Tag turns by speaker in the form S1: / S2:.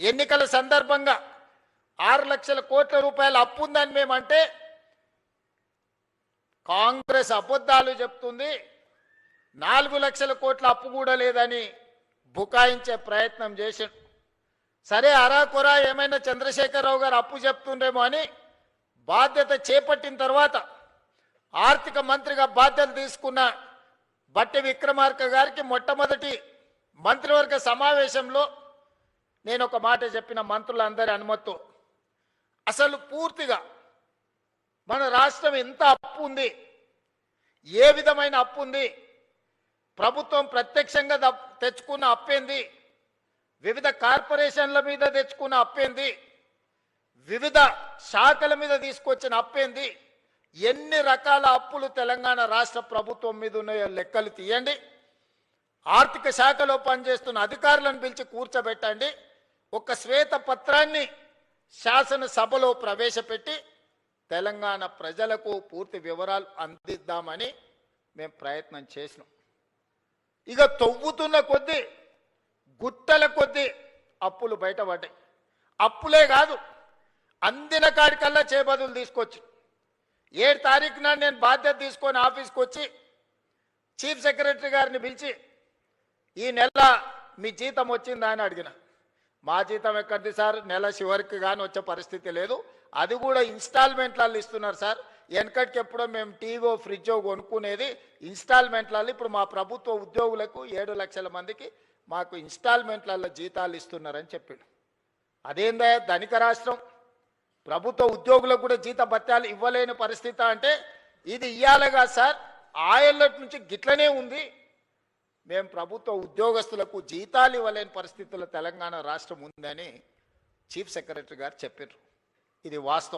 S1: ఎన్నికల సందర్భంగా 6 లక్షల కోట్ల రూపాయల అప్పు ఉందని మేమంటే కాంగ్రెస్ అబద్ధాలు చెప్తుంది, 4 లక్షల కోట్ల అప్పు కూడా లేదని బుకాయించే ప్రయత్నం చేశాడు. సరే అరాకొరా ఏమైనా చంద్రశేఖరరావు గారు అప్పు చెప్తుండేమో అని బాధ్యత చేపట్టిన తర్వాత ఆర్థిక మంత్రిగా బాధ్యత తీసుకున్న బట్టి విక్రమార్క గారికి మొట్టమొదటి మంత్రివర్గ సమావేశంలో నేను ఒక మాట చెప్పిన, మంత్రులందరి అనుమతితో, అసలు పూర్తిగా మన రాష్ట్రం ఎంత అప్పు ఉంది, ఏ విధమైన అప్పు ఉంది, ప్రభుత్వం ప్రత్యక్షంగా తెచ్చుకున్న అప్పేంది, వివిధ కార్పొరేషన్ల మీద తెచ్చుకున్న అప్పేంది, వివిధ శాఖల మీద తీసుకొచ్చిన అప్పేంది, ఎన్ని రకాల అప్పులు తెలంగాణ రాష్ట్ర ప్రభుత్వం మీద ఉన్నాయో లెక్కలు తీయండి. ఆర్థిక శాఖలో పనిచేస్తున్న అధికారులను పిలిచి కూర్చోబెట్టండి. ఒక శ్వేత పత్రాన్ని శాసనసభలో ప్రవేశపెట్టి తెలంగాణ ప్రజలకు పూర్తి వివరాలు అందిద్దామని మేము ప్రయత్నం చేసినాం. ఇక తవ్వుతున్న కొద్దీ గుట్టల కొద్దీ అప్పులు బయటపడ్డాయి. అప్పులే కాదు, అందిన కాడికల్లా చేబదులు తీసుకొచ్చి 7 తారీఖు నాడు నేను బాధ్యత తీసుకొని ఆఫీస్కి వచ్చి చీఫ్ సెక్రటరీ గారిని పిలిచి ఈ నెల మీ జీతం వచ్చిందా అని అడిగిన. మా జీతం ఎక్కడిది సార్, నెల చివరికి కానీ వచ్చే పరిస్థితి లేదు, అది కూడా ఇన్స్టాల్మెంట్లలో ఇస్తున్నారు సార్, వెనకటికి ఎప్పుడో మేము టీవో ఫ్రిడ్జో కొనుక్కునేది ఇన్స్టాల్మెంట్లలో, ఇప్పుడు మా ప్రభుత్వ ఉద్యోగులకు 7 లక్షల మందికి మాకు ఇన్స్టాల్మెంట్లలో జీతాలు ఇస్తున్నారని చెప్పాడు. అదేందా ధనిక రాష్ట్రం, ప్రభుత్వ ఉద్యోగులకు కూడా జీత భత్యాలు ఇవ్వలేని పరిస్థితి అంటే ఇది ఇయ్యాలిగా సార్, ఆయల్లటి నుంచి గిట్లనే ఉంది, మేము ప్రభుత్వ ఉద్యోగస్తులకు జీతాలు ఇవ్వలేని పరిస్థితుల్లో తెలంగాణ రాష్ట్రం ఉందని చీఫ్ సెక్రటరీ గారు చెప్పారు. ఇది వాస్తవం.